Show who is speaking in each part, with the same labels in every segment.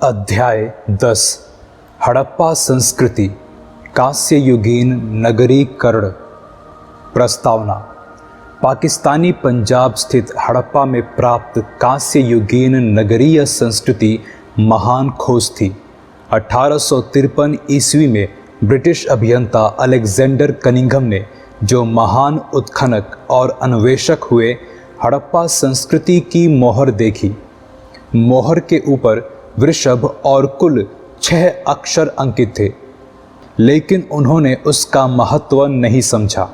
Speaker 1: अध्याय 10 हड़प्पा संस्कृति कांस्य युगीन नगरीकरण। प्रस्तावना। पाकिस्तानी पंजाब स्थित हड़प्पा में प्राप्त कांस्य युगीन नगरीय संस्कृति महान खोज थी। 1853 ईस्वी में ब्रिटिश अभियंता अलेक्जेंडर कनिंघम ने जो महान उत्खनक और अन्वेषक हुए, हड़प्पा संस्कृति की मोहर देखी। मोहर के ऊपर वृषभ और कुल 6 अक्षर अंकित थे, लेकिन उन्होंने उसका महत्व नहीं समझा।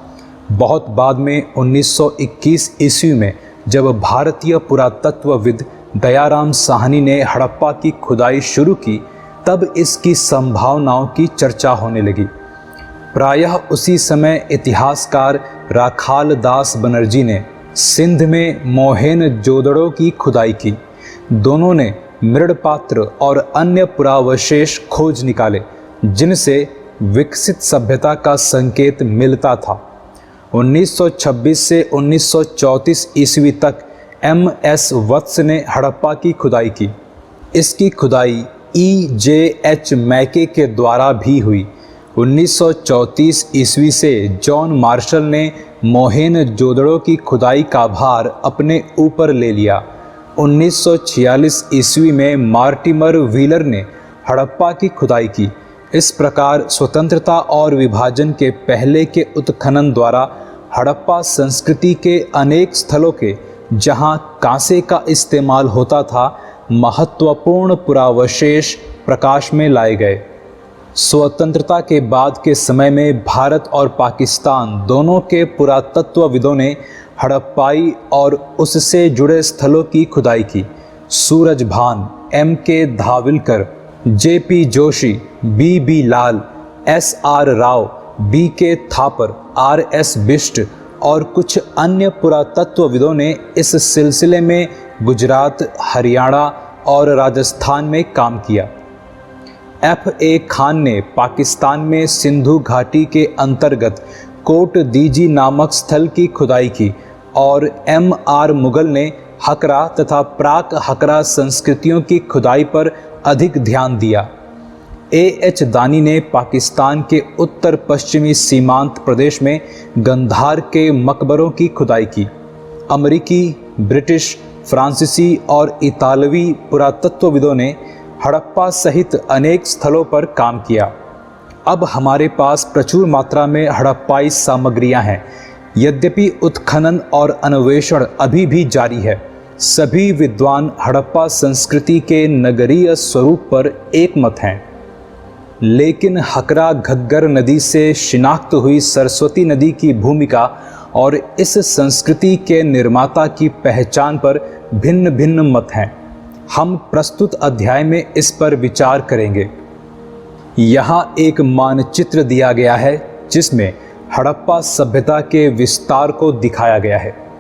Speaker 1: बहुत बाद में 1921 ईस्वी में जब भारतीय पुरातत्वविद दयाराम साहनी ने हड़प्पा की खुदाई शुरू की, तब इसकी संभावनाओं की चर्चा होने लगी। प्रायः उसी समय इतिहासकार राखाल दास बनर्जी ने सिंध में मोहेन-जोदड़ो की खुदाई की। दोनों ने मृड़पात्र और अन्य पुरावशेष खोज निकाले, जिनसे विकसित सभ्यता का संकेत मिलता था। 1926 से 1934 ईस्वी तक M.S. वत्स ने हड़प्पा की खुदाई की। इसकी खुदाई E.J.H. मैके के द्वारा भी हुई। 1934 ईस्वी से जॉन मार्शल ने मोहेन-जोदड़ो की खुदाई का भार अपने ऊपर ले लिया। 1946 ईस्वी में मार्टिमर व्हीलर ने हड़प्पा की खुदाई की। इस प्रकार स्वतंत्रता और विभाजन के पहले के उत्खनन द्वारा हड़प्पा संस्कृति के अनेक स्थलों के, जहां कांसे का इस्तेमाल होता था, महत्वपूर्ण पुरावशेष प्रकाश में लाए गए। स्वतंत्रता के बाद के समय में भारत और पाकिस्तान दोनों के पुरातत्वविदों ने हड़प्पाई और उससे जुड़े स्थलों की खुदाई की। Surajbhan, M.K. धाविलकर, J.P. Joshi, B.B. लाल, S.R. Rao, B.K. Thapar, R.S. Bisht और कुछ अन्य पुरातत्वविदों ने इस सिलसिले में गुजरात, हरियाणा और राजस्थान में काम किया। F.A. खान ने पाकिस्तान में सिंधु घाटी के अंतर्गत कोट दीजी नामक स्थल की खुदाई की और M.R. मुगल ने हकरा तथा प्राक हकरा संस्कृतियों की खुदाई पर अधिक ध्यान दिया। A.H. दानी ने पाकिस्तान के उत्तर पश्चिमी सीमांत प्रदेश में गंधार के मकबरों की खुदाई की। अमेरिकी, ब्रिटिश, फ्रांसीसी और इतालवी पुरातत्वविदों ने हड़प्पा सहित अनेक स्थलों पर काम किया। अब हमारे पास प्रचुर मात्रा में हड़प्पाई सामग्रियां हैं। यद्यपि उत्खनन और अन्वेषण अभी भी जारी है, सभी विद्वान हड़प्पा संस्कृति के नगरीय स्वरूप पर एकमत हैं। लेकिन हकरा घग्गर नदी से शिनाख्त हुई सरस्वती नदी की भूमिका और इस संस्कृति के निर्माता की पहचान पर भिन्न भिन्न मत हैं। हम प्रस्तुत अध्याय में इस पर विचार करेंगे। यहाँ एक मानचित्र दिया गया है, जिसमें हड़प्पा सभ्यता के विस्तार को दिखाया गया है।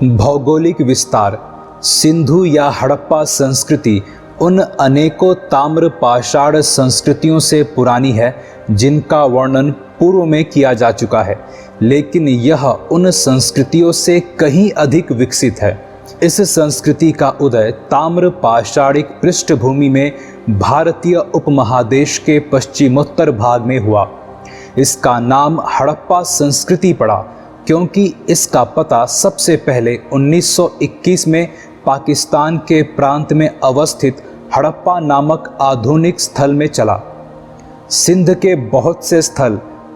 Speaker 1: भौगोलिक विस्तार। सिंधु या हड़प्पा संस्कृति उन अनेकों ताम्र पाषाण संस्कृतियों से पुरानी है, जिनका वर्णन पूर्व में किया जा चुका है, लेकिन यह उन संस्कृतियों से कहीं अधिक विकसित है। इस संस्कृति का उदय ताम्र पाषाणिक पृष्ठभूमि में भारतीय उपमहादेश के पश्चिमोत्तर भाग में हुआ। इसका नाम हड़प्पा संस्कृति पड़ा, क्योंकि इसका पता सबसे पहले 1921 में पाकिस्तान के प्रांत में अवस्थित हड़प्पा नामक आधुनिक स्थल में चला। सिंध के बहुत से स्थल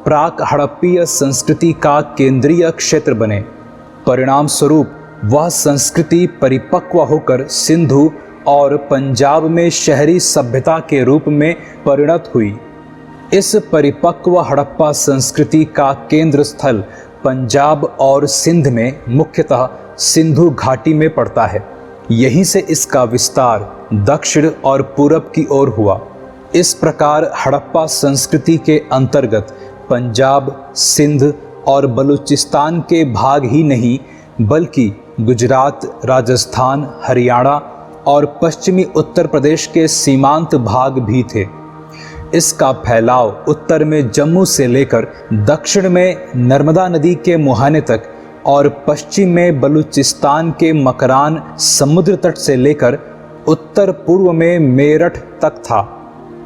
Speaker 1: प्राक हड़प्पीय संस्कृति का केंद्रीय क्षेत्र बने। परिणाम स्वरूप वह संस्कृति परिपक्व होकर सिंधु और पंजाब में शहरी सभ्यता के रूप में परिणत हुई। इस परिपक्व हड़प्पा संस्कृति का केंद्र स्थल पंजाब और सिंध में, मुख्यतः सिंधु घाटी में पड़ता है। यहीं से इसका विस्तार दक्षिण और पूरब की ओर हुआ। इस प्रकार हड़प्पा संस्कृति के अंतर्गत पंजाब, सिंध और बलूचिस्तान के भाग ही नहीं, बल्कि गुजरात, राजस्थान, हरियाणा और पश्चिमी उत्तर प्रदेश के सीमांत भाग भी थे। इसका फैलाव उत्तर में जम्मू से लेकर दक्षिण में नर्मदा नदी के मुहाने तक और पश्चिम में बलूचिस्तान के मकरान समुद्र तट से लेकर उत्तर पूर्व में मेरठ तक था।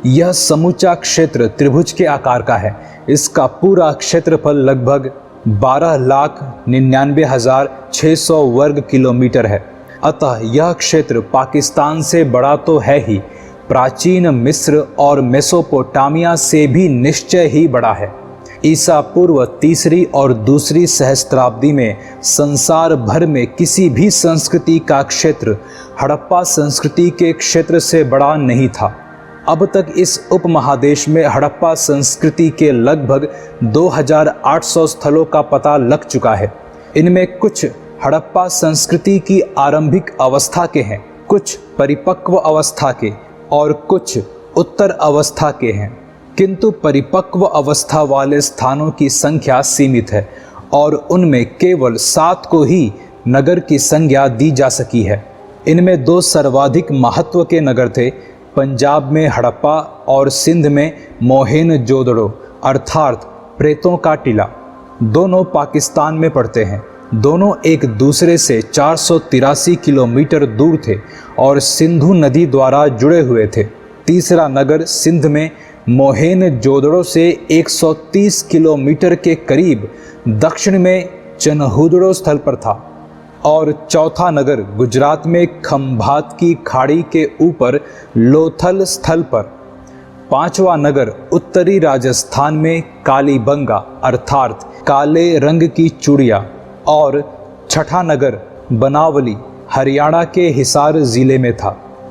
Speaker 1: यह समूचा क्षेत्र त्रिभुज के आकार का है। इसका पूरा क्षेत्रफल लगभग 12,99,600 वर्ग किलोमीटर है। अतः यह क्षेत्र पाकिस्तान से बड़ा तो है ही, प्राचीन मिस्र और मेसोपोटामिया से भी निश्चय ही बड़ा है। ईसा पूर्व तीसरी और दूसरी सहस्त्राब्दी में संसार भर में किसी भी संस्कृति का क्षेत्र हड़प्पा संस्कृति के क्षेत्र से बड़ा नहीं था। अब तक इस उपमहादेश में हड़प्पा संस्कृति के लगभग 2800 स्थलों का पता लग चुका है। इनमें कुछ हड़प्पा संस्कृति की आरंभिक अवस्था के हैं, कुछ परिपक्व अवस्था के और कुछ उत्तर अवस्था के हैं। किंतु परिपक्व अवस्था वाले स्थानों की संख्या सीमित है और उनमें केवल 7 को ही नगर की संज्ञा दी जा सकी है। इनमें 2 सर्वाधिक महत्व के नगर थे, पंजाब में हड़प्पा और सिंध में मोहेनजोदड़ो अर्थात प्रेतों का टीला। दोनों पाकिस्तान में पड़ते हैं। दोनों एक दूसरे से 483 किलोमीटर दूर थे और सिंधु नदी द्वारा जुड़े हुए थे। तीसरा नगर सिंध में मोहेनजोदड़ो से 130 किलोमीटर के करीब दक्षिण में चनहुदड़ो स्थल पर था और चौथा नगर गुजरात में खंभात की खाड़ी के ऊपर लोथल स्थल पर। पांचवा नगर उत्तरी राजस्थान में कालीबंगा अर्थात काले रंग की चूड़िया और छठा नगर बनावली हरियाणा के हिसार जिले में था।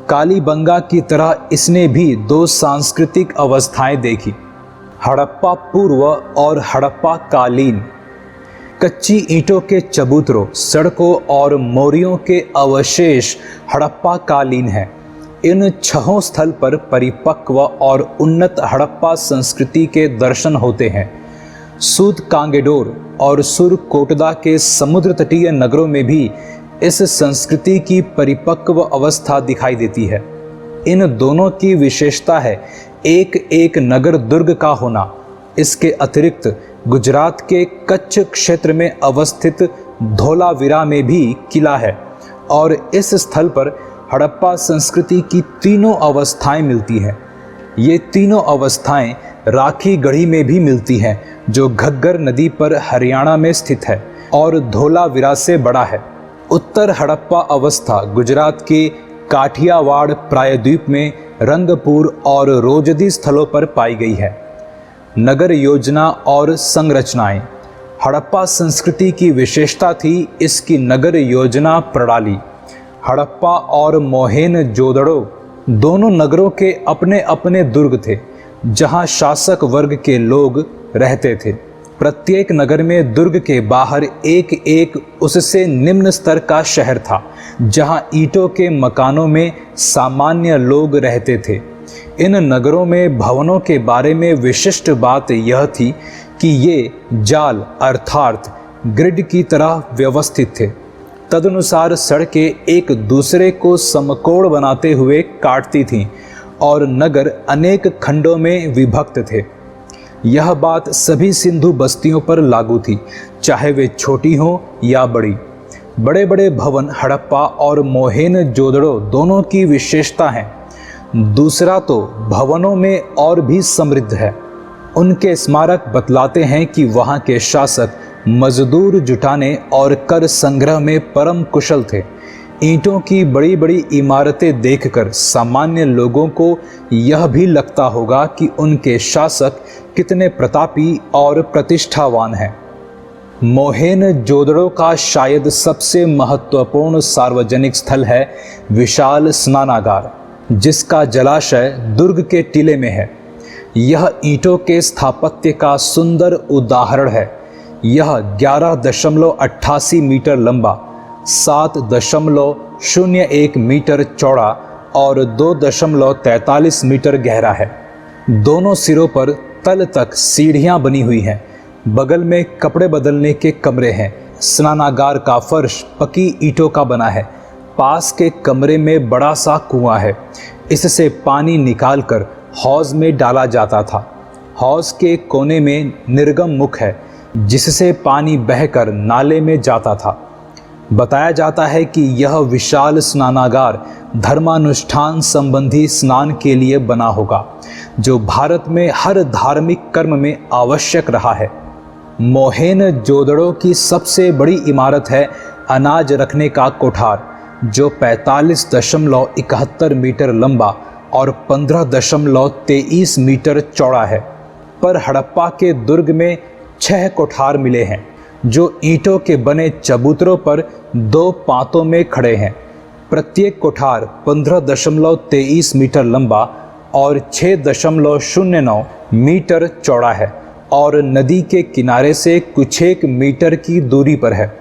Speaker 1: कालीबंगा की तरह इसने भी 2 सांस्कृतिक अवस्थाएं देखी, हड़प्पा पूर्व और हड़प्पा कालीन। कच्ची ईंटों के चबूतरों, सड़कों और मोरियों के अवशेष हड़प्पा कालीन हैं। इन 6 स्थल पर परिपक्व और उन्नत हड़प्पा संस्कृति के दर्शन होते हैं। सूत कांगेडोर और सुरकोटदा के समुद्र तटीय नगरों में भी इस संस्कृति की परिपक्व अवस्था दिखाई देती है। इन दोनों की विशेषता है एक एक नगर दुर्ग का होना। इसके अतिरिक्त गुजरात के कच्छ क्षेत्र में अवस्थित धोलावीरा में भी किला है और इस स्थल पर हड़प्पा संस्कृति की 3 अवस्थाएं मिलती हैं। ये 3 अवस्थाएं राखी गढ़ी में भी मिलती हैं जो घग्गर नदी पर हरियाणा में स्थित है और धोलावीरा से बड़ा है। उत्तर हड़प्पा अवस्था गुजरात के काठियावाड़ प्रायद्वीप में रंगपुर और रोजदी स्थलों पर पाई गई है। नगर योजना और संरचनाएं। हड़प्पा संस्कृति की विशेषता थी इसकी नगर योजना प्रणाली। हड़प्पा और मोहेनजोदड़ो दोनों नगरों के अपने अपने दुर्ग थे जहां शासक वर्ग के लोग रहते थे। प्रत्येक नगर में दुर्ग के बाहर एक एक उससे निम्न स्तर का शहर था जहां ईंटों के मकानों में सामान्य लोग रहते थे। इन नगरों में भवनों के बारे में विशिष्ट बात यह थी कि ये जाल अर्थात ग्रिड की तरह व्यवस्थित थे। तदनुसार सड़कें एक दूसरे को समकोण बनाते हुए काटती थीं और नगर अनेक खंडों में विभक्त थे। यह बात सभी सिंधु बस्तियों पर लागू थी, चाहे वे छोटी हों या बड़ी। बड़े बड़े भवन हड़प्पा और मोहेनजोदड़ो दोनों की विशेषता है। दूसरा तो भवनों में और भी समृद्ध है। उनके स्मारक बतलाते हैं कि वहाँ के शासक मजदूर जुटाने और कर संग्रह में परम कुशल थे। ईंटों की बड़ी बड़ी इमारतें देखकर सामान्य लोगों को यह भी लगता होगा कि उनके शासक कितने प्रतापी और प्रतिष्ठावान हैं। मोहेनजोदड़ो का शायद सबसे महत्वपूर्ण सार्वजनिक स्थल है विशाल स्नानागार, जिसका जलाशय दुर्ग के टीले में है। यह ईंटों के स्थापत्य का सुंदर उदाहरण है। यह 11.88 मीटर लंबा, 7.01 मीटर चौड़ा और 2.43 मीटर गहरा है। दोनों सिरों पर तल तक सीढ़ियां बनी हुई हैं। बगल में कपड़े बदलने के कमरे हैं। स्नानागार का फर्श पकी ईंटों का बना है। पास के कमरे में बड़ा सा कुआं है। इससे पानी निकालकर हौज में डाला जाता था। हौज के कोने में निर्गम मुख है जिससे पानी बहकर नाले में जाता था। बताया जाता है कि यह विशाल स्नानागार धर्मानुष्ठान संबंधी स्नान के लिए बना होगा, जो भारत में हर धार्मिक कर्म में आवश्यक रहा है। मोहेनजोदड़ो की सबसे बड़ी इमारत है अनाज रखने का कोठार, जो 45.71 मीटर लंबा और 15.23 मीटर चौड़ा है। पर हड़प्पा के दुर्ग में 6 कोठार मिले हैं, जो ईंटों के बने चबूतरों पर 2 पांतों में खड़े हैं। प्रत्येक कोठार 15.23 मीटर लंबा और 6.09 मीटर चौड़ा है और नदी के किनारे से कुछ 1 मीटर की दूरी पर है।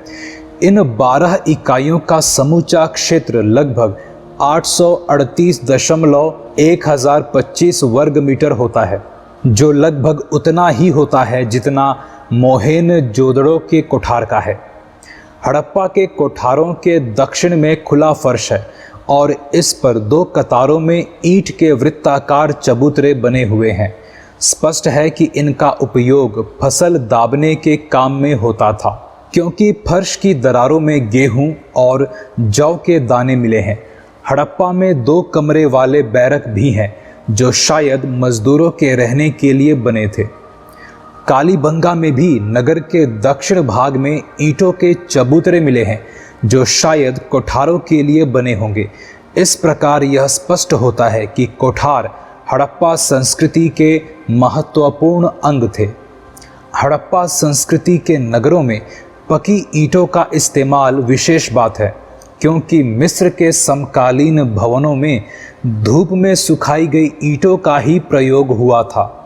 Speaker 1: इन 12 इकाइयों का समूचा क्षेत्र लगभग 838.1025 वर्ग मीटर होता है, जो लगभग उतना ही होता है जितना मोहेनजोदड़ो के कोठार का है। हड़प्पा के कोठारों के दक्षिण में खुला फर्श है और इस पर 2 कतारों में ईंट के वृत्ताकार चबूतरे बने हुए हैं। स्पष्ट है कि इनका उपयोग फसल दाबने के काम में होता था, क्योंकि फर्श की दरारों में गेहूं और जौ के दाने मिले हैं। हड़प्पा में 2 कमरे वाले बैरक भी हैं, जो शायद मजदूरों के रहने के लिए बने थे। कालीबंगा में भी नगर के दक्षिण भाग में ईंटों के चबूतरे मिले हैं, जो शायद कोठारों के लिए बने होंगे। इस प्रकार यह स्पष्ट होता है कि कोठार हड़प्पा संस्कृति के महत्वपूर्ण अंग थे। हड़प्पा संस्कृति के नगरों में पकी ईंटों का इस्तेमाल विशेष बात है, क्योंकि मिस्र के समकालीन भवनों में धूप में सुखाई गई ईंटों का ही प्रयोग हुआ था।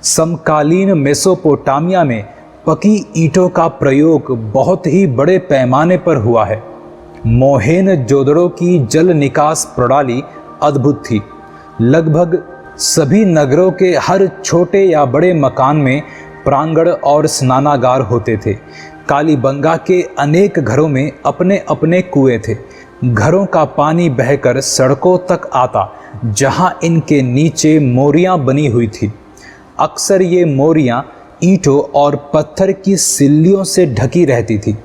Speaker 1: समकालीन मेसोपोटामिया में पकी ईंटों का प्रयोग बहुत ही बड़े पैमाने पर हुआ है। मोहेनजोदड़ो की जल निकास प्रणाली अद्भुत थी। लगभग सभी नगरों के हर छोटे या बड़े मकान में प्रांगण और स्नानागार होते थे। कालीबंगा के अनेक घरों में अपने अपने कुएं थे। घरों का पानी बहकर सड़कों तक आता, जहां इनके नीचे मोरियां बनी हुई थी। अक्सर ये मोरियां ईंटों और पत्थर की सिल्लियों से ढकी रहती थी।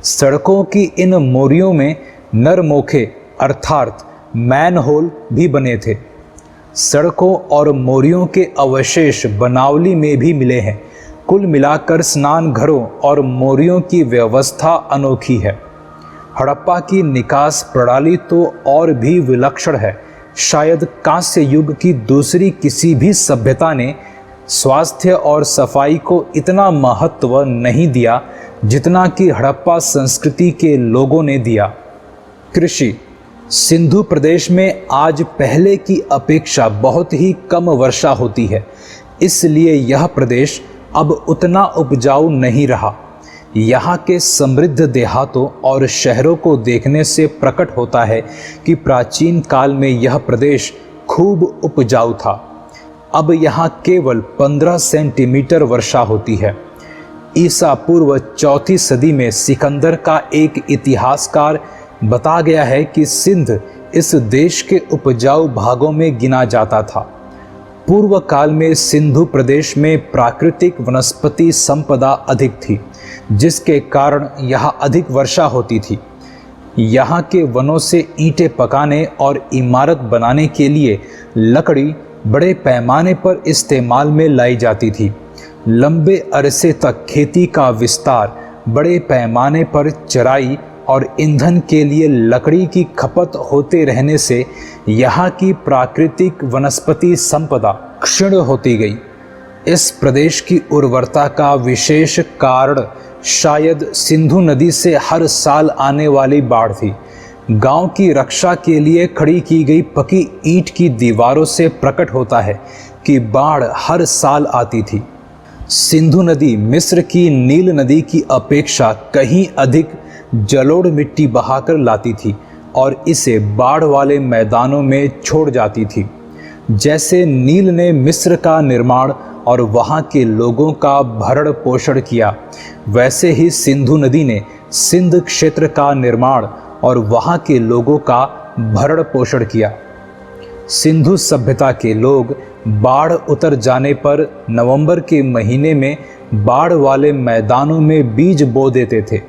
Speaker 1: सड़कों की इन मोरियों में नरमोखे अर्थात मैनहोल भी बने थे। सड़कों और मोरियों के अवशेष बनावली में भी मिले हैं। कुल मिलाकर स्नान घरों और मोरियों की व्यवस्था अनोखी है। हड़प्पा की निकास प्रणाली तो और भी विलक्षण है। शायद कांस्य युग की दूसरी किसी भी सभ्यता ने स्वास्थ्य और सफाई को इतना महत्व नहीं दिया जितना कि हड़प्पा संस्कृति के लोगों ने दिया। कृषि। सिंधु प्रदेश में आज पहले की अपेक्षा बहुत ही कम वर्षा होती है, इसलिए यह प्रदेश अब उतना उपजाऊ नहीं रहा। यहाँ के समृद्ध देहातों और शहरों को देखने से प्रकट होता है कि प्राचीन काल में यह प्रदेश खूब उपजाऊ था। अब यहाँ केवल 15 सेंटीमीटर वर्षा होती है। ईसा पूर्व 4वीं सदी में सिकंदर का एक इतिहासकार बता गया है कि सिंध इस देश के उपजाऊ भागों में गिना जाता था। पूर्व काल में सिंधु प्रदेश में प्राकृतिक वनस्पति संपदा अधिक थी, जिसके कारण यहाँ अधिक वर्षा होती थी। यहाँ के वनों से ईंटें पकाने और इमारत बनाने के लिए लकड़ी बड़े पैमाने पर इस्तेमाल में लाई जाती थी। लंबे अरसे तक खेती का विस्तार, बड़े पैमाने पर चराई और ईंधन के लिए लकड़ी की खपत होते रहने से यहाँ की प्राकृतिक वनस्पति संपदा क्षीण होती गई। इस प्रदेश की उर्वरता का विशेष कारण शायद सिंधु नदी से हर साल आने वाली बाढ़ थी। गांव की रक्षा के लिए खड़ी की गई पकी ईंट की दीवारों से प्रकट होता है कि बाढ़ हर साल आती थी। सिंधु नदी मिस्र की नील नदी की अपेक्षा कहीं अधिक जलोढ़ मिट्टी बहाकर लाती थी और इसे बाढ़ वाले मैदानों में छोड़ जाती थी। जैसे नील ने मिस्र का निर्माण और वहाँ के लोगों का भरण पोषण किया, वैसे ही सिंधु नदी ने सिंध क्षेत्र का निर्माण और वहाँ के लोगों का भरण पोषण किया। सिंधु सभ्यता के लोग बाढ़ उतर जाने पर नवंबर के महीने में बाढ़ वाले मैदानों में बीज बो देते थे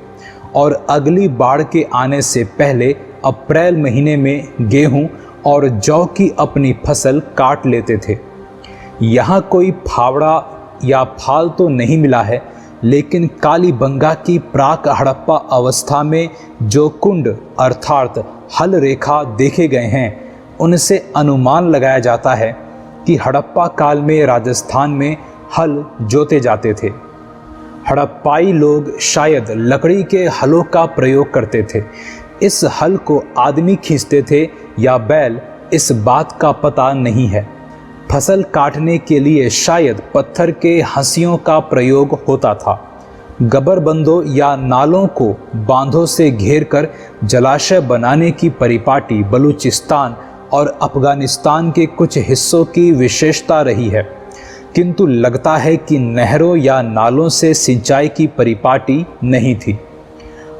Speaker 1: और अगली बाढ़ के आने से पहले अप्रैल महीने में गेहूं और जौ की अपनी फसल काट लेते थे। यहाँ कोई फावड़ा या फाल तो नहीं मिला है, लेकिन कालीबंगा की प्राक हड़प्पा अवस्था में जो कुंड अर्थात हल रेखा देखे गए हैं, उनसे अनुमान लगाया जाता है कि हड़प्पा काल में राजस्थान में हल जोते जाते थे। हड़प्पाई लोग शायद लकड़ी के हलों का प्रयोग करते थे। इस हल को आदमी खींचते थे या बैल, इस बात का पता नहीं है। फसल काटने के लिए शायद पत्थर के हंसियों का प्रयोग होता था। गबरबंदों या नालों को बांधों से घेरकर जलाशय बनाने की परिपाटी बलूचिस्तान और अफगानिस्तान के कुछ हिस्सों की विशेषता रही है, किंतु लगता है कि नहरों या नालों से सिंचाई की परिपाटी नहीं थी।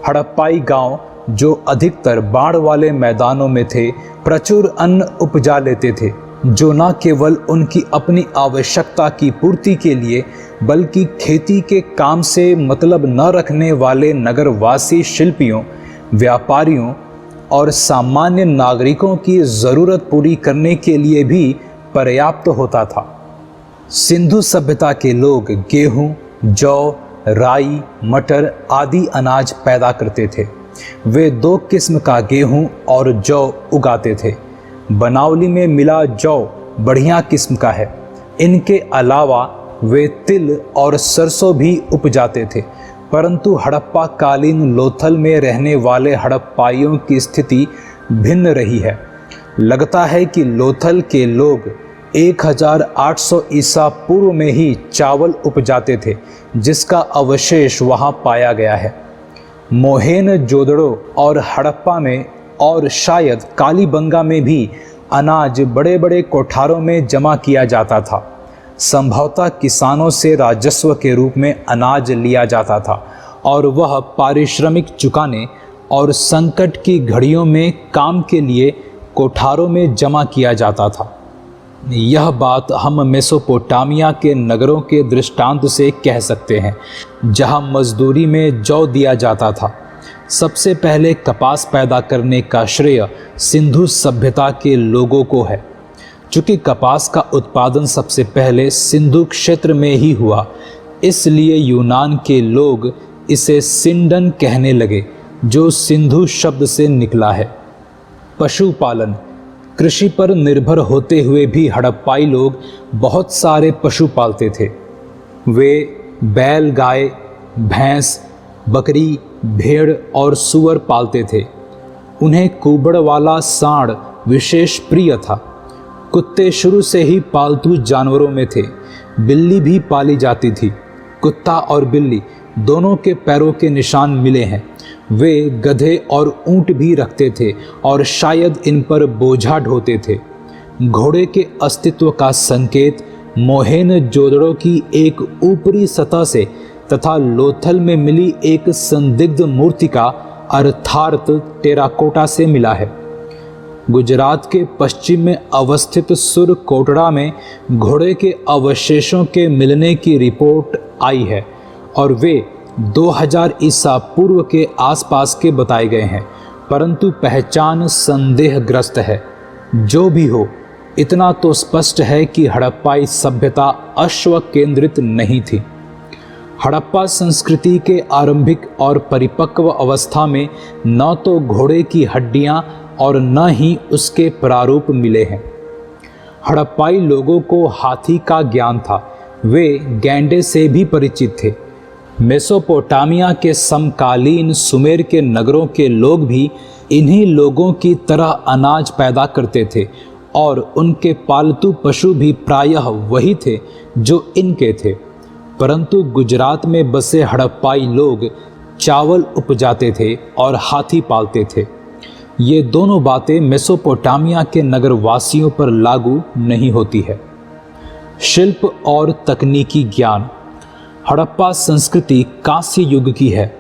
Speaker 1: हड़प्पाई गांव, जो अधिकतर बाढ़ वाले मैदानों में थे, प्रचुर अन्न उपजा लेते थे, जो न केवल उनकी अपनी आवश्यकता की पूर्ति के लिए बल्कि खेती के काम से मतलब न रखने वाले नगरवासी शिल्पियों, व्यापारियों और सामान्य नागरिकों की ज़रूरत पूरी करने के लिए भी पर्याप्त होता था। सिंधु सभ्यता के लोग गेहूं, जौ, राई, मटर आदि अनाज पैदा करते थे। वे 2 किस्म का गेहूं और जौ उगाते थे। बनावली में मिला जौ बढ़िया किस्म का है। इनके अलावा वे तिल और सरसों भी उपजाते थे, परंतु हड़प्पा कालीन लोथल में रहने वाले हड़प्पाइयों की स्थिति भिन्न रही है। लगता है कि लोथल के लोग 1800 ईसा पूर्व में ही चावल उपजाते थे, जिसका अवशेष वहां पाया गया है। मोहेनजोदड़ो और हड़प्पा में और शायद कालीबंगा में भी अनाज बड़े बड़े कोठारों में जमा किया जाता था। संभवतः किसानों से राजस्व के रूप में अनाज लिया जाता था और वह पारिश्रमिक चुकाने और संकट की घड़ियों में काम के लिए कोठारों में जमा किया जाता था। यह बात हम मेसोपोटामिया के नगरों के दृष्टांत से कह सकते हैं, जहां मजदूरी में जौ दिया जाता था। सबसे पहले कपास पैदा करने का श्रेय सिंधु सभ्यता के लोगों को है। चूँकि कपास का उत्पादन सबसे पहले सिंधु क्षेत्र में ही हुआ, इसलिए यूनान के लोग इसे सिंडन कहने लगे, जो सिंधु शब्द से निकला है। पशुपालन, कृषि पर निर्भर होते हुए भी हड़प्पाई लोग बहुत सारे पशु पालते थे। वे बैल, गाय, भैंस, बकरी, भेड़ और सूअर पालते थे। उन्हें कुबड़ वाला सांड विशेष प्रिय था। कुत्ते शुरू से ही पालतू जानवरों में थे। बिल्ली भी पाली जाती थी। कुत्ता और बिल्ली दोनों के पैरों के निशान मिले हैं। वे गधे और ऊंट भी रखते थे और शायद इन पर बोझा ढोते थे। घोड़े के अस्तित्व का संकेत मोहेनजोदड़ो की एक ऊपरी सतह से तथा लोथल में मिली एक संदिग्ध मूर्तिका अर्थात टेराकोटा से मिला है। गुजरात के पश्चिम में अवस्थित सुरकोटड़ा में घोड़े के अवशेषों के मिलने की रिपोर्ट आई है और वे 2000 ईसा पूर्व के आसपास के बताए गए हैं, परंतु पहचान संदेहग्रस्त है। जो भी हो, इतना तो स्पष्ट है कि हड़प्पाई सभ्यता अश्व केंद्रित नहीं थी। हड़प्पा संस्कृति के आरंभिक और परिपक्व अवस्था में न तो घोड़े की हड्डियां और न ही उसके प्रारूप मिले हैं। हड़प्पाई लोगों को हाथी का ज्ञान था। वे गैंडे से भी परिचित थे। मेसोपोटामिया के समकालीन सुमेर के नगरों के लोग भी इन्हीं लोगों की तरह अनाज पैदा करते थे और उनके पालतू पशु भी प्रायः वही थे जो इनके थे। परंतु गुजरात में बसे हड़प्पाई लोग चावल उपजाते थे और हाथी पालते थे। ये दोनों बातें मेसोपोटामिया के नगरवासियों पर लागू नहीं होती है। शिल्प और तकनीकी ज्ञान। हड़प्पा संस्कृति कांस्य युग की है।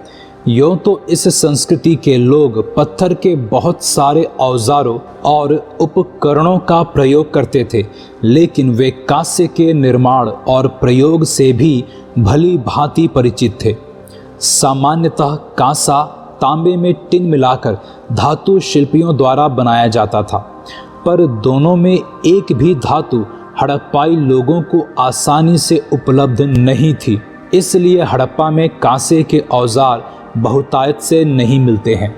Speaker 1: यूँ तो इस संस्कृति के लोग पत्थर के बहुत सारे औजारों और उपकरणों का प्रयोग करते थे, लेकिन वे कांस्य के निर्माण और प्रयोग से भी भली भांति परिचित थे। सामान्यतः कांसा तांबे में टिन मिलाकर धातु शिल्पियों द्वारा बनाया जाता था, पर दोनों में एक भी धातु हड़प्पाई लोगों को आसानी से उपलब्ध नहीं थी। इसलिए हड़प्पा में कांसे के औजार बहुतायत से नहीं मिलते हैं।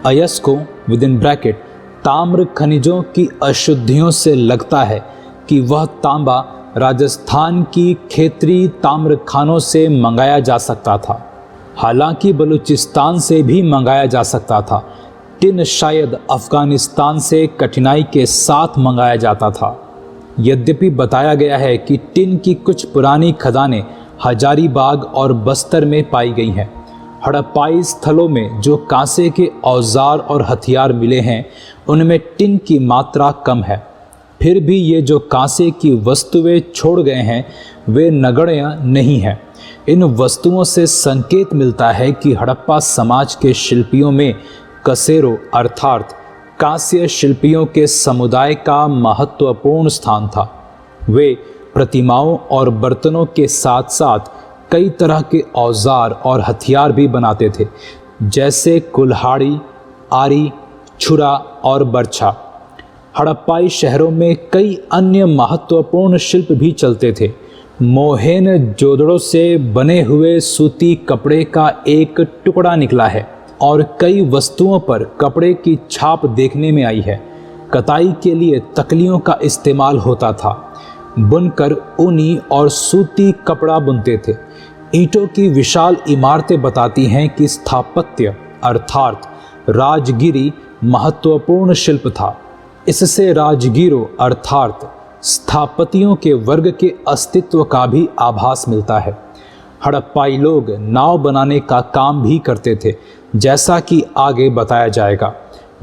Speaker 1: अयस्को (ब्रैकेट) ताम्र खनिजों की अशुद्धियों से लगता है कि वह तांबा राजस्थान की खेतरी ताम्र खानों से मंगाया जा सकता था। हालांकि बलूचिस्तान से भी मंगाया जा सकता था। टिन शायद अफगानिस्तान से कठिनाई के साथ मंगाया जाता था। यद्यपि बताया गया है कि टिन की कुछ पुरानी खदानें हजारीबाग और बस्तर में पाई गई हैं। हड़प्पाई स्थलों में जो कांसे के औजार और हथियार मिले हैं, उनमें टिन की मात्रा कम है। फिर भी ये जो कांसे की वस्तुएं छोड़ गए हैं, वे नगण्य नहीं हैं। इन वस्तुओं से संकेत मिलता है कि हड़प्पा समाज के शिल्पियों में कसेरो अर्थात कांस्य शिल्पियों के समुदाय का महत्वपूर्ण स्थान था। वे प्रतिमाओं और बर्तनों के साथ साथ कई तरह के औजार और हथियार भी बनाते थे, जैसे कुल्हाड़ी, आरी, छुरा और बर्छा। हड़प्पाई शहरों में कई अन्य महत्वपूर्ण शिल्प भी चलते थे। मोहेन-जोदड़ो से बने हुए सूती कपड़े का एक टुकड़ा निकला है और कई वस्तुओं पर कपड़े की छाप देखने में आई है। कताई के लिए तकलियों का इस्तेमाल होता था। बुनकर ऊनी और सूती कपड़ा बुनते थे। ईंटों की विशाल इमारतें बताती हैं कि स्थापत्य अर्थात राजगिरी महत्वपूर्ण शिल्प था। इससे राजगीरों अर्थात स्थापतियों के वर्ग के अस्तित्व का भी आभास मिलता है। हड़प्पाई लोग नाव बनाने का काम भी करते थे, जैसा कि आगे बताया जाएगा।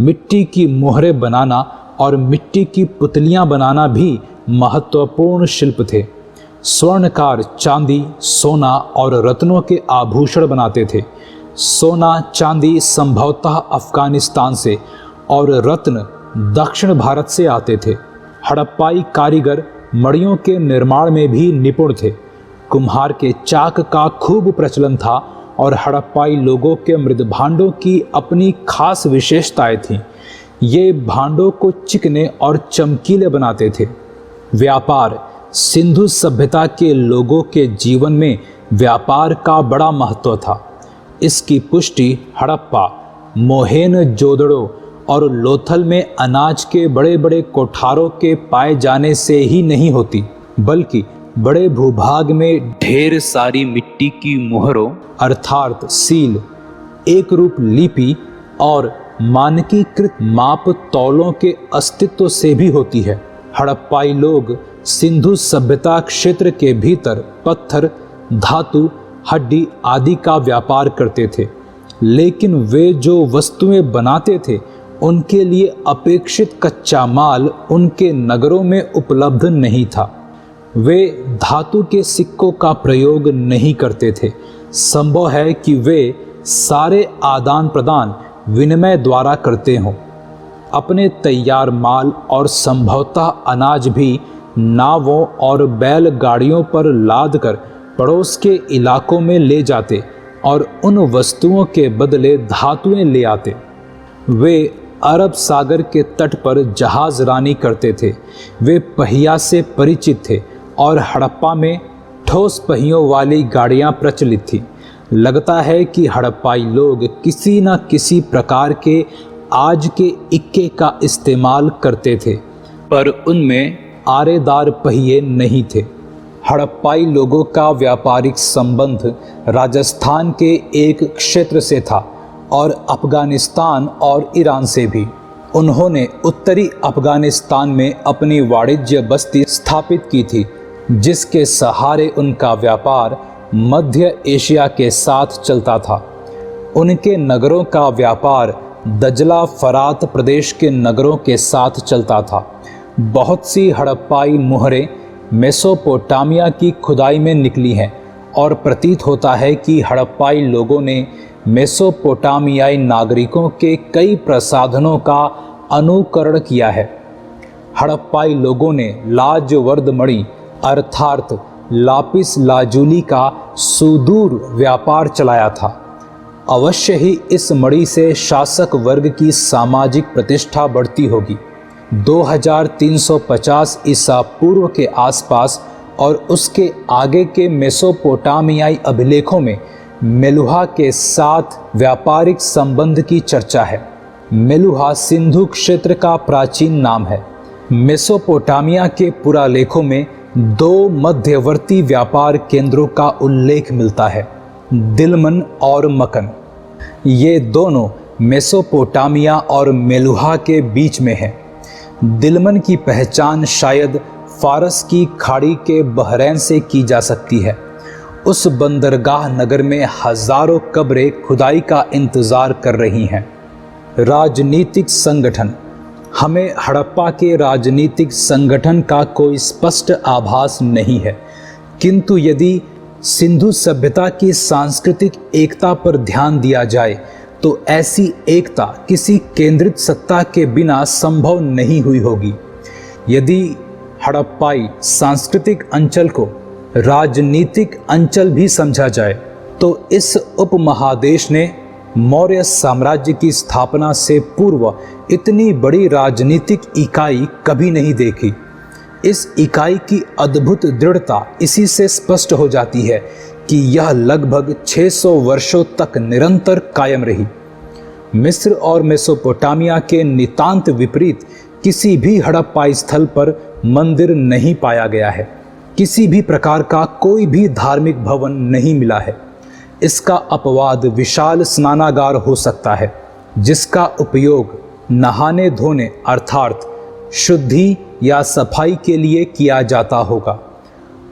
Speaker 1: मिट्टी की मोहरें बनाना और मिट्टी की पुतलियां बनाना भी महत्वपूर्ण शिल्प थे। स्वर्णकार चांदी, सोना और रत्नों के आभूषण बनाते थे। सोना चांदी संभवतः अफगानिस्तान से और रत्न दक्षिण भारत से आते थे। हड़प्पाई कारीगर मड़ियों के निर्माण में भी निपुण थे। कुम्हार के चाक का खूब प्रचलन था और हड़प्पाई लोगों के मृद भांडों की अपनी खास विशेषताएं थीं। ये भांडों को चिकने और चमकीले बनाते थे। व्यापार सिंधु सभ्यता के लोगों के जीवन में व्यापार का बड़ा महत्व था। इसकी पुष्टि हड़प्पा, मोहेन-जोदड़ो और लोथल में अनाज के बड़े बड़े कोठारों के पाए जाने से ही नहीं होती, बल्कि बड़े भूभाग में ढेर सारी मिट्टी की मोहरों अर्थात सील, एक रूप लिपि और मानकीकृत माप तौलों के अस्तित्व से भी होती है। हड़प्पाई लोग सिंधु सभ्यता क्षेत्र के भीतर पत्थर, धातु, हड्डी आदि का व्यापार करते थे, लेकिन वे जो वस्तुएं बनाते थे उनके लिए अपेक्षित कच्चा माल उनके नगरों में उपलब्ध नहीं था। वे धातु के सिक्कों का प्रयोग नहीं करते थे। संभव है कि वे सारे आदान प्रदान विनिमय द्वारा करते हों। अपने तैयार माल और संभवतः अनाज भी नावों और बैलगाड़ियों पर लादकर पड़ोस के इलाकों में ले जाते और उन वस्तुओं के बदले धातुएं ले आते। वे अरब सागर के तट पर जहाज रानी करते थे। वे पहिया से परिचित थे और हड़प्पा में ठोस पहियों वाली गाड़ियां प्रचलित थीं। लगता है कि हड़प्पाई लोग किसी न किसी प्रकार के आज के इक्के का इस्तेमाल करते थे, पर उनमें आरेदार पहिए नहीं थे। हड़प्पाई लोगों का व्यापारिक संबंध राजस्थान के एक क्षेत्र से था और अफगानिस्तान और ईरान से भी। उन्होंने उत्तरी अफगानिस्तान में अपनी वाणिज्य बस्ती स्थापित की थी, जिसके सहारे उनका व्यापार मध्य एशिया के साथ चलता था। उनके नगरों का व्यापार दजला फरात प्रदेश के नगरों के साथ चलता था। बहुत सी हड़प्पाई मोहरें मेसोपोटामिया की खुदाई में निकली हैं और प्रतीत होता है कि हड़प्पाई लोगों ने मेसोपोटामियाई नागरिकों के कई प्रसाधनों का अनुकरण किया है। हड़प्पाई लोगों ने लाजवर्द मणि अर्थात लापिस लाजुली का सुदूर व्यापार चलाया था। अवश्य ही इस मणि से शासक वर्ग की सामाजिक प्रतिष्ठा बढ़ती होगी। 2350 ईसा पूर्व के आसपास और उसके आगे के मेसोपोटामियाई अभिलेखों में मेलुहा के साथ व्यापारिक संबंध की चर्चा है। मेलुहा सिंधु क्षेत्र का प्राचीन नाम है। मेसोपोटामिया के पुरालेखों में 2 मध्यवर्ती व्यापार केंद्रों का उल्लेख मिलता है, दिलमन और मकन। ये दोनों मेसोपोटामिया और मेलुहा के बीच में हैं। दिलमन की पहचान शायद फारस की खाड़ी के बहरैन से की जा सकती है। उस बंदरगाह नगर में हजारों कब्रें खुदाई का इंतजार कर रही हैं। राजनीतिक संगठन। हमें हड़प्पा के राजनीतिक संगठन का कोई स्पष्ट आभास नहीं है, किंतु यदि सिंधु सभ्यता की सांस्कृतिक एकता पर ध्यान दिया जाए तो ऐसी एकता किसी केंद्रित सत्ता के बिना संभव नहीं हुई होगी। यदि हड़प्पाई सांस्कृतिक अंचल को राजनीतिक अंचल भी समझा जाए तो इस उपमहादेश ने मौर्य साम्राज्य की स्थापना से पूर्व इतनी बड़ी राजनीतिक इकाई कभी नहीं देखी। इस इकाई की अद्भुत दृढ़ता इसी से स्पष्ट हो जाती है कि यह लगभग 600 वर्षों तक निरंतर कायम रही। मिस्र और मेसोपोटामिया के नितांत विपरीत किसी भी हड़प्पाई स्थल पर मंदिर नहीं पाया गया है। किसी भी प्रकार का कोई भी धार्मिक भवन नहीं मिला है। इसका अपवाद विशाल स्नानागार हो सकता है, जिसका उपयोग नहाने धोने अर्थात शुद्धि या सफाई के लिए किया जाता होगा।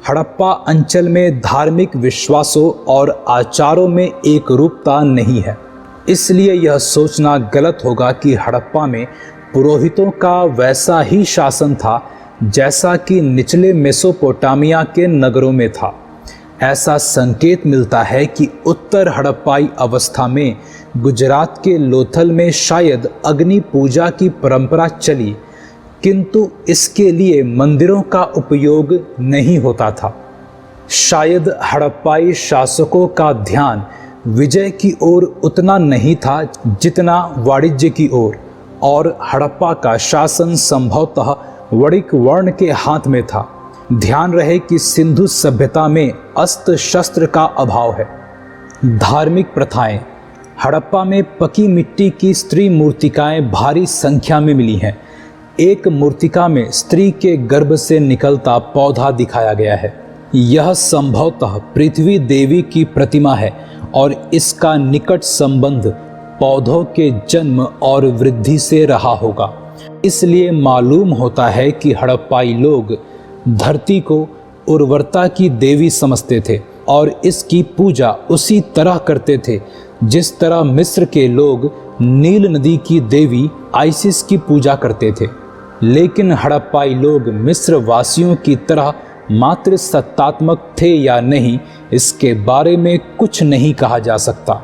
Speaker 1: हड़प्पा अंचल में धार्मिक विश्वासों और आचारों में एक रूपता नहीं है। इसलिए यह सोचना गलत होगा कि हड़प्पा में पुरोहितों का वैसा ही शासन था जैसा कि निचले मेसोपोटामिया के नगरों में था। ऐसा संकेत मिलता है कि उत्तर हड़प्पाई अवस्था में गुजरात के लोथल में शायद अग्नि पूजा की परंपरा चली, किंतु इसके लिए मंदिरों का उपयोग नहीं होता था। शायद हड़प्पाई शासकों का ध्यान विजय की ओर उतना नहीं था जितना वाणिज्य की ओर, और हड़प्पा का शासन संभवतः वणिक वर्ण के हाथ में था। ध्यान रहे कि सिंधु सभ्यता में अस्त्र शस्त्र का अभाव है। धार्मिक प्रथाएं। हड़प्पा में पकी मिट्टी की स्त्री मूर्तिकाएं भारी संख्या में मिली हैं। एक मूर्तिका में स्त्री के गर्भ से निकलता पौधा दिखाया गया है। यह संभवतः पृथ्वी देवी की प्रतिमा है और इसका निकट संबंध पौधों के जन्म और वृद्धि से रहा होगा। इसलिए मालूम होता है कि हड़प्पाई लोग धरती को उर्वरता की देवी समझते थे और इसकी पूजा उसी तरह करते थे जिस तरह मिस्र के लोग नील नदी की देवी आइसिस की पूजा करते थे। लेकिन हड़प्पाई लोग मिस्र वासियों की तरह मात्र सत्तात्मक थे या नहीं, इसके बारे में कुछ नहीं कहा जा सकता।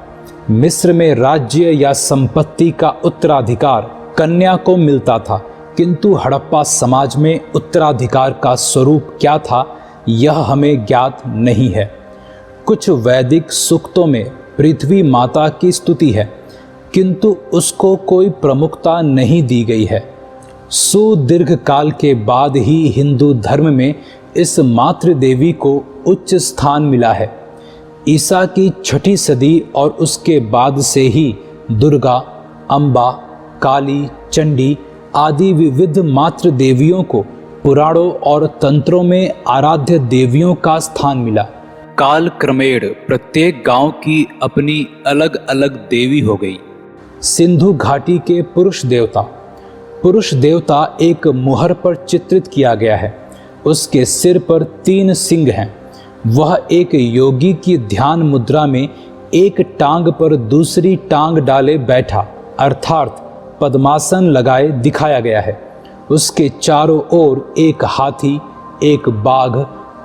Speaker 1: मिस्र में राज्य या संपत्ति का उत्तराधिकार कन्या को मिलता था, किंतु हड़प्पा समाज में उत्तराधिकार का स्वरूप क्या था यह हमें ज्ञात नहीं है। कुछ वैदिक सूक्तों में पृथ्वी माता की स्तुति है, किंतु उसको कोई प्रमुखता नहीं दी गई है। सुदीर्घ काल के बाद ही हिंदू धर्म में इस मातृ देवी को उच्च स्थान मिला है। ईसा की 6ठी सदी और उसके बाद से ही दुर्गा, अम्बा, काली, चंडी आदि विविध मातृ देवियों को पुराणों और तंत्रों में आराध्य देवियों का स्थान मिला। काल क्रमेण प्रत्येक गांव की अपनी अलग अलग देवी हो गई। सिंधु घाटी के पुरुष देवता एक मुहर पर चित्रित किया गया है। उसके सिर पर 3 सिंग हैं। वह एक योगी की ध्यान मुद्रा में एक टांग पर दूसरी टांग डाले बैठा अर्थात पद्मासन लगाए दिखाया गया है। उसके चारों ओर एक हाथी, एक बाघ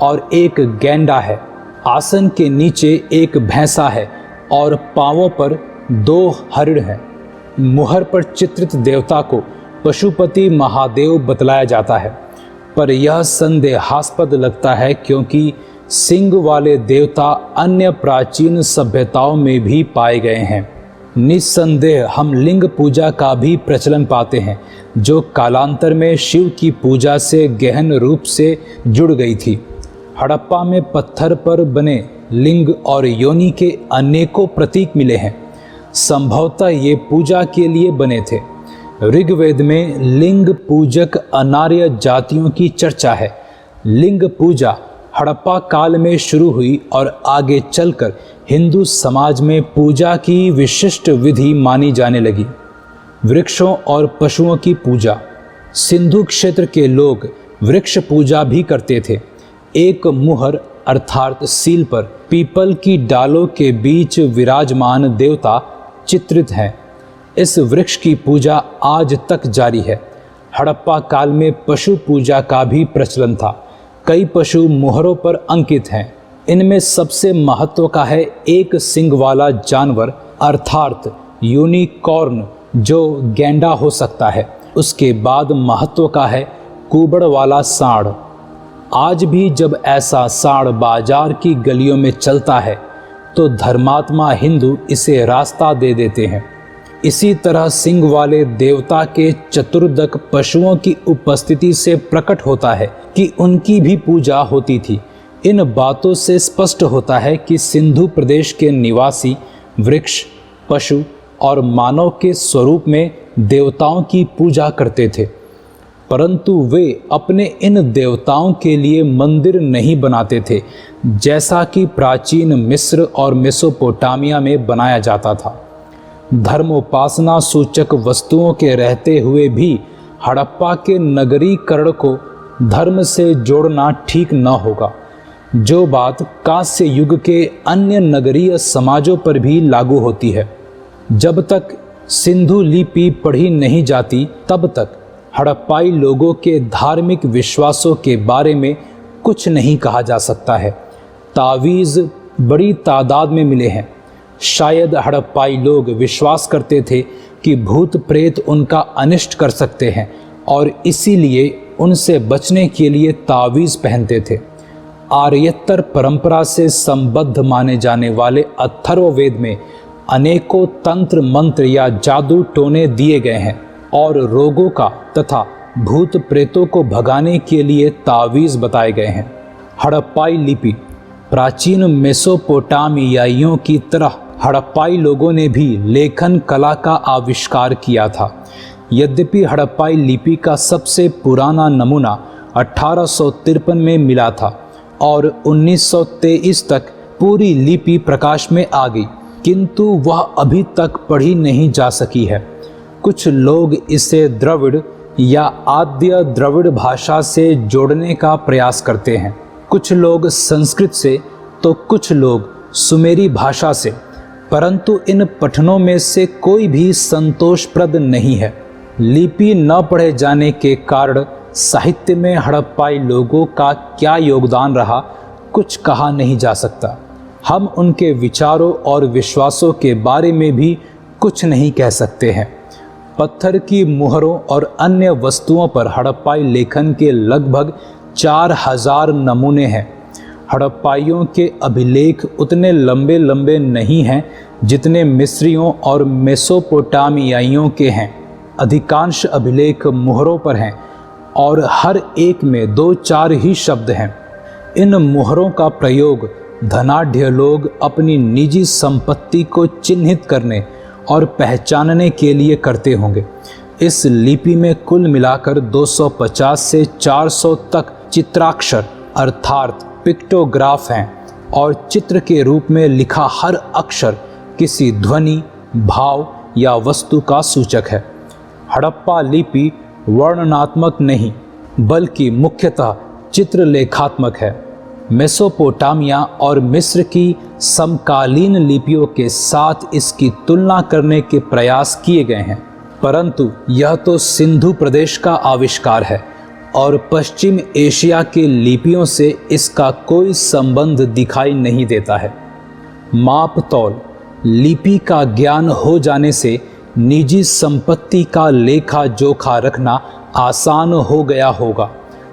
Speaker 1: और एक गैंडा है। आसन के नीचे एक भैंसा है और पांवों पर 2 हरिण हैं। मुहर पर चित्रित देवता को पशुपति महादेव बतलाया जाता है, पर यह संदेहास्पद लगता है क्योंकि सिंग वाले देवता अन्य प्राचीन सभ्यताओं में भी पाए गए हैं। निस्संदेह हम लिंग पूजा का भी प्रचलन पाते हैं, जो कालांतर में शिव की पूजा से गहन रूप से जुड़ गई थी। हड़प्पा में पत्थर पर बने लिंग और योनि के अनेकों प्रतीक मिले हैं। संभवतः ये पूजा के लिए बने थे। ऋग्वेद में लिंग पूजक अनार्य जातियों की चर्चा है। लिंग पूजा हड़प्पा काल में शुरू हुई और आगे चलकर हिंदू समाज में पूजा की विशिष्ट विधि मानी जाने लगी। वृक्षों और पशुओं की पूजा। सिंधु क्षेत्र के लोग वृक्ष पूजा भी करते थे। एक मुहर अर्थात सील पर पीपल की डालों के बीच विराजमान देवता चित्रित हैं। इस वृक्ष की पूजा आज तक जारी है। हड़प्पा काल में पशु पूजा का भी प्रचलन था। कई पशु मुहरों पर अंकित हैं। इनमें सबसे महत्व का है एक सींग वाला जानवर अर्थात यूनिकॉर्न, जो गैंडा हो सकता है। उसके बाद महत्व का है कुबड़ वाला सांड। आज भी जब ऐसा सांड बाजार की गलियों में चलता है तो धर्मात्मा हिंदू इसे रास्ता दे देते हैं। इसी तरह सिंग वाले देवता के चतुर्दक पशुओं की उपस्थिति से प्रकट होता है कि उनकी भी पूजा होती थी। इन बातों से स्पष्ट होता है कि सिंधु प्रदेश के निवासी वृक्ष, पशु और मानव के स्वरूप में देवताओं की पूजा करते थे, परंतु वे अपने इन देवताओं के लिए मंदिर नहीं बनाते थे, जैसा कि प्राचीन मिस्र और मेसोपोटामिया में बनाया जाता था। धर्मोपासना सूचक वस्तुओं के रहते हुए भी हड़प्पा के नगरीकरण को धर्म से जोड़ना ठीक न होगा, जो बात कांस्य युग के अन्य नगरीय समाजों पर भी लागू होती है। जब तक सिंधु लिपि पढ़ी नहीं जाती तब तक हड़प्पाई लोगों के धार्मिक विश्वासों के बारे में कुछ नहीं कहा जा सकता है। तावीज़ बड़ी तादाद में मिले हैं। शायद हड़प्पाई लोग विश्वास करते थे कि भूत प्रेत उनका अनिष्ट कर सकते हैं और इसीलिए उनसे बचने के लिए तावीज़ पहनते थे। आर्यतर परंपरा से संबद्ध माने जाने वाले अथर्ववेद में अनेकों तंत्र मंत्र या जादू टोने दिए गए हैं और रोगों का तथा भूत प्रेतों को भगाने के लिए तावीज़ बताए गए हैं। हड़प्पाई लिपि। प्राचीन मेसोपोटामियाइयों की तरह हड़प्पाई लोगों ने भी लेखन कला का आविष्कार किया था। यद्यपि हड़प्पाई लिपि का सबसे पुराना नमूना 1853 में मिला था और 1923 तक पूरी लिपि प्रकाश में आ गई, किंतु वह अभी तक पढ़ी नहीं जा सकी है। कुछ लोग इसे द्रविड़ या आद्य द्रविड़ भाषा से जोड़ने का प्रयास करते हैं। कुछ लोग संस्कृत से तो कुछ लोग सुमेरी भाषा से, परंतु इन पठनों में से कोई भी संतोषप्रद नहीं है। लिपि न पढ़े जाने के कारण साहित्य में हड़प्पाई लोगों का क्या योगदान रहा, कुछ कहा नहीं जा सकता। हम उनके विचारों और विश्वासों के बारे में भी कुछ नहीं कह सकते हैं। पत्थर की मुहरों और अन्य वस्तुओं पर हड़प्पाई लेखन के लगभग 4000 नमूने हैं। हड़प्पाइयों के अभिलेख उतने लंबे लंबे नहीं हैं जितने मिस्रियों और मेसोपोटामियाइयों के हैं। अधिकांश अभिलेख मुहरों पर हैं और हर एक में 2-4 ही शब्द हैं। इन मुहरों का प्रयोग धनाढ्य लोग अपनी निजी संपत्ति को चिन्हित करने और पहचानने के लिए करते होंगे। इस लिपि में कुल मिलाकर 250 से 400 तक चित्राक्षर अर्थात पिक्टोग्राफ हैं और चित्र के रूप में लिखा हर अक्षर किसी ध्वनि, भाव या वस्तु का सूचक है। हड़प्पा लिपि वर्णनात्मक नहीं बल्कि मुख्यतः चित्रलेखात्मक है। मेसोपोटामिया और मिस्र की समकालीन लिपियों के साथ इसकी तुलना करने के प्रयास किए गए हैं, परंतु यह तो सिंधु प्रदेश का आविष्कार है और पश्चिम एशिया के लिपियों से इसका कोई संबंध दिखाई नहीं देता है। माप तौल। लिपि का ज्ञान हो जाने से निजी संपत्ति का लेखा जोखा रखना आसान हो गया होगा।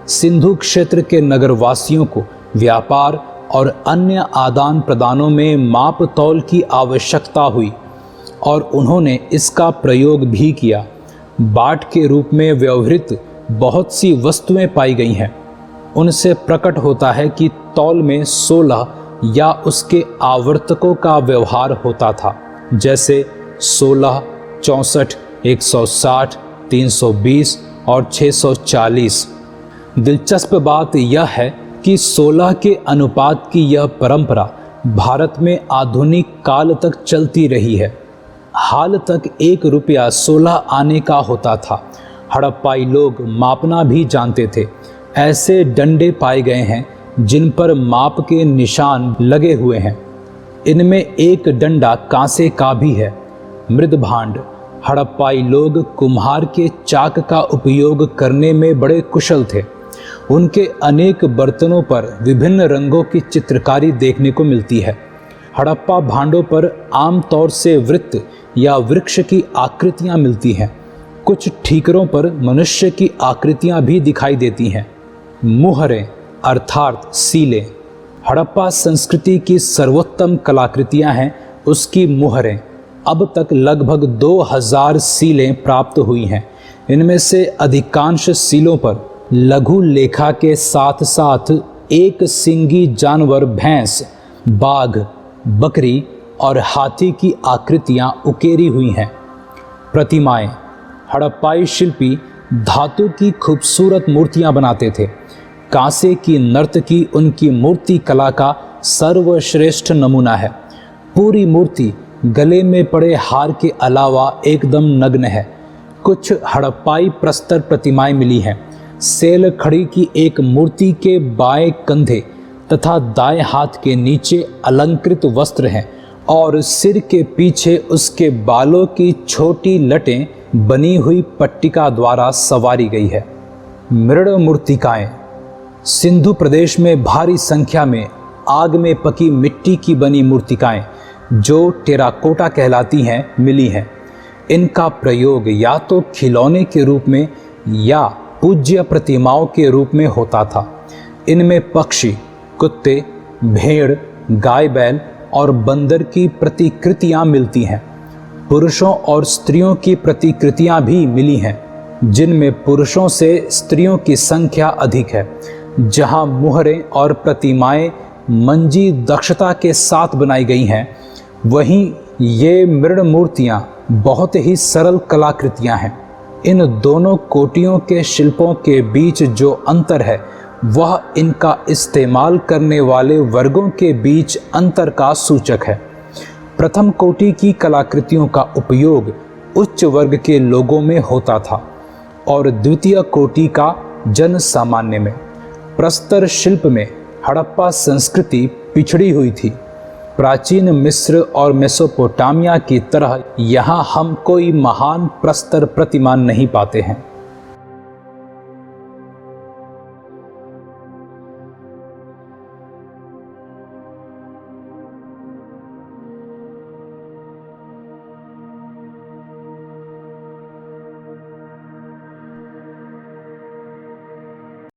Speaker 1: सिंधु क्षेत्र के नगरवासियों को व्यापार और अन्य आदान प्रदानों में माप तौल की आवश्यकता हुई और उन्होंने इसका प्रयोग भी किया। बाट के रूप में व्यवहृत बहुत सी वस्तुएं पाई गई हैं। उनसे प्रकट होता है कि तौल में 16 या उसके आवर्तकों का व्यवहार होता था, जैसे 16, 64, 160, 320 और 640। दिलचस्प बात यह है कि 16 के अनुपात की यह परंपरा भारत में आधुनिक काल तक चलती रही है। हाल तक 1 रुपया 16 आने का होता था। हड़प्पाई लोग मापना भी जानते थे। ऐसे डंडे पाए गए हैं जिन पर माप के निशान लगे हुए हैं। इनमें एक डंडा कांसे का भी है। मृदभांड। हड़प्पाई लोग कुम्हार के चाक का उपयोग करने में बड़े कुशल थे। उनके अनेक बर्तनों पर विभिन्न रंगों की चित्रकारी देखने को मिलती है। हड़प्पा भांडों पर आमतौर से वृत्त या वृक्ष की आकृतियां मिलती हैं। कुछ ठीकरों पर मनुष्य की आकृतियां भी दिखाई देती हैं। मुहरें अर्थात सीलें हड़प्पा संस्कृति की सर्वोत्तम कलाकृतियां हैं। उसकी मुहरें अब तक लगभग 2000 सीलें प्राप्त हुई हैं। इनमें से अधिकांश सीलों पर लघु लेखा के साथ साथ एक सिंगी जानवर, भैंस, बाघ, बकरी और हाथी की आकृतियां उकेरी हुई हैं। प्रतिमाएं। हड़प्पाई शिल्पी धातु की खूबसूरत मूर्तियां बनाते थे। कांसे की नर्तकी उनकी मूर्ति कला का सर्वश्रेष्ठ नमूना है। पूरी मूर्ति गले में पड़े हार के अलावा एकदम नग्न है। कुछ हड़प्पाई प्रस्तर प्रतिमाएं मिली हैं। सेल खड़ी की एक मूर्ति के बाएं कंधे तथा दाएं हाथ के नीचे अलंकृत वस्त्र हैं और सिर के पीछे उसके बालों की छोटी लटें बनी हुई पट्टिका द्वारा सवारी गई है। मृड मूर्तिकाएं। सिंधु प्रदेश में भारी संख्या में आग में पकी मिट्टी की बनी मूर्तिकाएं जो टेराकोटा कहलाती हैं मिली हैं। इनका प्रयोग या तो खिलौने के रूप में या पूज्य प्रतिमाओं के रूप में होता था। इनमें पक्षी, कुत्ते, भेड़, गाय, बैल और बंदर की प्रतिकृतियां मिलती हैं। पुरुषों और स्त्रियों की प्रतिकृतियां भी मिली हैं, जिनमें पुरुषों से स्त्रियों की संख्या अधिक है। जहां मुहरें और प्रतिमाएं मंजी दक्षता के साथ बनाई गई हैं, वहीं ये मृड मूर्तियां बहुत ही सरल कलाकृतियां हैं। इन दोनों कोटियों के शिल्पों के बीच जो अंतर है वह इनका इस्तेमाल करने वाले वर्गों के बीच अंतर का सूचक है। प्रथम कोटि की कलाकृतियों का उपयोग उच्च वर्ग के लोगों में होता था और द्वितीय कोटि का जन सामान्य में। प्रस्तर शिल्प में हड़प्पा संस्कृति पिछड़ी हुई थी। प्राचीन मिस्र और मेसोपोटामिया की तरह यहाँ हम कोई महान प्रस्तर प्रतिमा नहीं पाते हैं।